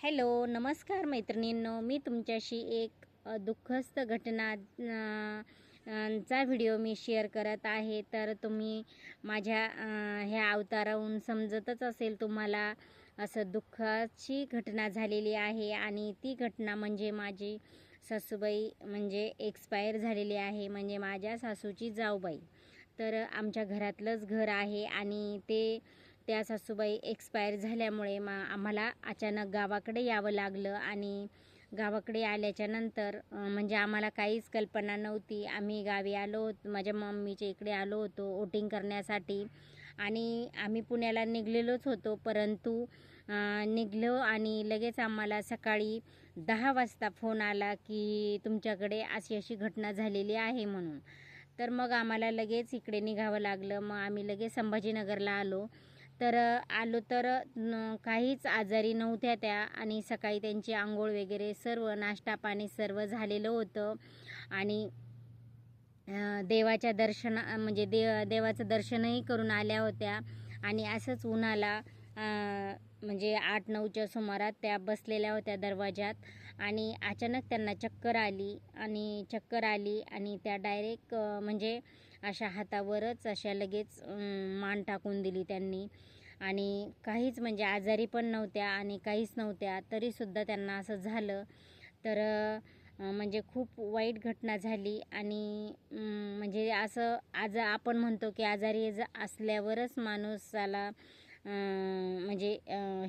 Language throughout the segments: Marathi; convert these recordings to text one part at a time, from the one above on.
हॅलो, नमस्कार मैत्रिणींनो. मी तुमच्याशी एक दुःखद घटना चा व्हिडिओ मी शेअर करत आहे. तर तुम्ही माझ्या ह्या अवताराहून समजतच असेल तुम्हाला, असं दुःखाची घटना झालेली आहे. आणि ती घटना म्हणजे माझी सासूबाई म्हणजे एक्सपायर झालेली आहे, म्हणजे माझ्या सासूची जाऊबाई. तर आमच्या घरातलंच घर आहे आणि त्या सासूबाई एक्सपायर झाल्यामुळे आम्हाला अचानक गावाकडे यावं लागलं. आणि गावाकडे आल्याच्या नंतर म्हणजे आम्हाला काहीच कल्पना नव्हती. आम्ही गावी आलो होतो, माझ्या मम्मीच्या इकडे आलो होतो वोटिंग करण्यासाठी. आणि आम्ही पुण्याला निघलेलोच होतो, परंतु निघलो आणि लगेच आम्हाला सकाळी 10 वाजता फोन आला की तुमच्याकडे अशी अशी घटना झालेली आहे म्हणून. तर मग आम्हाला लगेच इकडे निघावं लागलं. मग आम्ही लगेच संभाजीनगरला आलो. तर काहीच आजारी नव्हत्या त्या. आणि सकाळी त्यांची आंघोळ वगैरे सर्व नाश्ता पाणी सर्व झालेलं होतं. आणि देवाच्या म्हणजे देवाचं दर्शनही करून आल्या होत्या. आणि असंच उन्हाला म्हणजे 8-9च्या सुमारात त्या बसलेल्या होत्या दरवाजात. आणि अचानक त्यांना चक्कर आली आणि त्या डायरेक्ट म्हणजे अशा हातावरच अशा लगेच मान टाकून दिली त्यांनी. आणि काहीच म्हणजे आजारी पण नव्हत्या आणि काहीच नव्हत्या, तरीसुद्धा त्यांना असं झालं. तर म्हणजे खूप वाईट घटना झाली. आणि म्हणजे असं आज आपण म्हणतो की आजारी असल्यावरच माणूसाला म्हणजे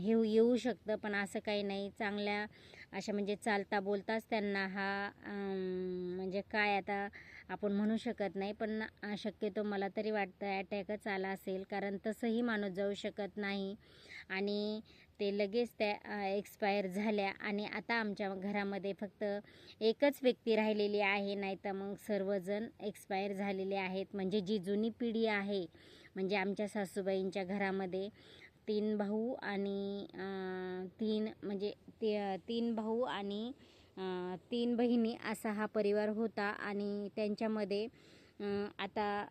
हे येऊ शकतं, पण असं काही नाही. चांगल्या अशा म्हणजे चालता बोलताच त्यांना हा म्हणजे काय आता आपण म्हणू शकत नाही, पण शक्यतो मला तरी वाटतं अटॅकच आला असेल, कारण तसंही माणूस जाऊ शकत नाही. आणि ते लगेच त्या एक्सपायर झाल्या. आणि आता आमच्या घरामध्ये फक्त एकच व्यक्ती राहिलेली आहे, नाही तर मग सर्वजण एक्सपायर झालेले आहेत. म्हणजे जी जुनी पिढी आहे, म्हणजे आमच्या सासूबाईंच्या घरामध्ये 3 भाऊ आणि 3 भाऊ आणि 3 बहिणी असा हा परिवार होता. आणि त्यांच्यामध्ये आता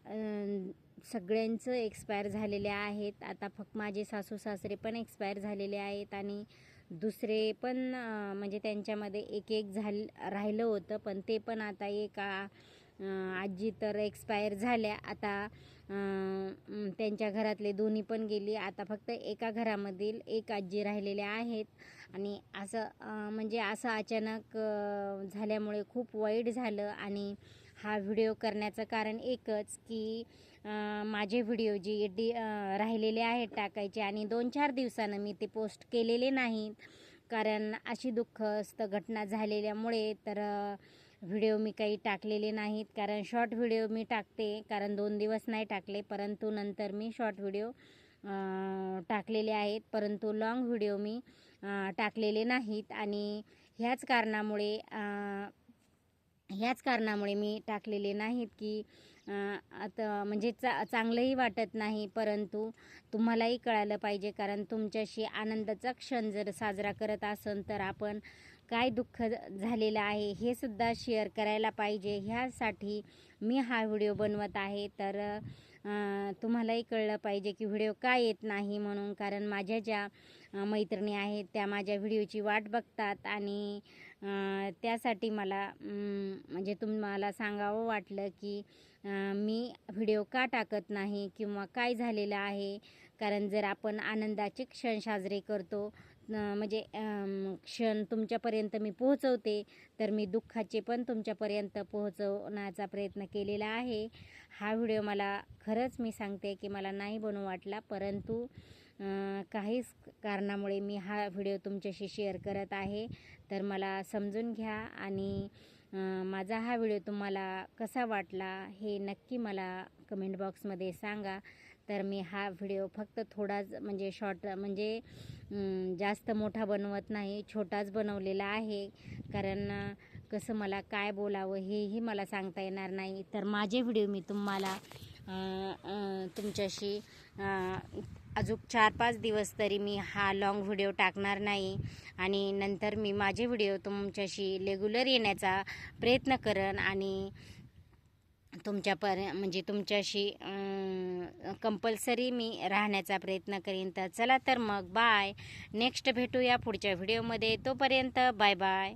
सगळ्यांचं एक्सपायर झालेले आहेत. आता फक्त माझे सासू सासरे पण एक्सपायर झालेले आहेत. आणि दुसरे पण म्हणजे त्यांच्यामध्ये एक राहिलं होतं, पण ते पण आता एक आजी तर एक्सपायर झाल्या. आता त्यांच्या घरातले दोन्ही पण गेली. आता फक्त एका घरामधील एक आजी राहिलेल्या आहेत. आणि असं म्हणजे असं अचानक झाल्यामुळे खूप वाईट झालं. आणि हा व्हिडिओ करण्याचं कारण एकच की माझे व्हिडिओ राहिलेले आहेत टाकायचे, आणि 2-4 दिवसानं मी ते पोस्ट केलेले नाहीत, कारण अशी दुःखद घटना झालेल्यामुळे. तर व्हिडिओ मी काही टाकलेले नाहीत, कारण शॉर्ट व्हिडिओ मी टाकते, कारण 2 दिवस नाही टाकले, परंतु नंतर मी शॉर्ट व्हिडिओ टाकलेले आहेत, परंतु लॉंग व्हिडिओ मी टाकलेले नाहीत. आणि ह्याच कारणामुळे मी टाकलेले नाहीत की आता म्हणजे चांगलंही वाटत नाही, परंतु तुम्हालाही कळालं पाहिजे, कारण तुमच्याशी आनंदाचा क्षण जर साजरा करत असेल तर आपण काय दुःख झालेलं आहे हे सुद्धा शेअर करायला पाहिजे. ह्यासाठी मी हा व्हिडिओ बनवत आहे. तर तुम्हालाही कळलं पाहिजे की व्हिडिओ का येत नाही म्हणून, कारण माझ्या ज्या मैत्रिणी आहेत त्या माझ्या व्हिडिओची वाट बघतात. आणि त्यासाठी मला म्हणजे तुम्हाला सांगावं वाटलं की मी व्हिडिओ का टाकत नाही किंवा काय झालेलं आहे. कारण जर आपण आनंदाचे क्षण साजरे करतो, म्हणजे क्षण तुमच्यापर्यंत मी पोहोचवते, तर मी दुःखाचे पण तुमच्यापर्यंत पोहोचवण्याचा प्रयत्न केलेला आहे. हा व्हिडिओ मला खरंच मी सांगते की मला नाही बनवू वाटला, परंतु काहीच कारणामुळे मी हा व्हिडिओ तुमच्याशी शेअर करत आहे. तर मला समजून घ्या. आणि माझा हा व्हिडिओ तुम्हाला कसा वाटला हे नक्की मला कमेंट बॉक्समध्ये सांगा. तर मी हा व्हिडिओ फक्त थोडाच म्हणजे शॉर्ट म्हणजे जास्त मोठा बनवत नाही, छोटाच बनवलेला आहे, कारण कसं मला काय बोलावं हेही मला सांगता येणार नाही. तर माझे व्हिडिओ मी तुम्हाला तुमच्याशी अजून 4-5 दिवस तरी मी हा लॉंग व्हिडिओ टाकणार नाही. आणि नंतर मी माझे व्हिडिओ तुमच्याशी रेग्युलर येण्याचा प्रयत्न करेन. आणि म्हणजे तुमच्याशी कंपल्सरी मी राहण्याचा प्रयत्न करीन. तर चला तर मग बाय. नेक्स्ट भेटूया पुढच्या व्हिडिओमध्ये. तोपर्यंत बाय बाय.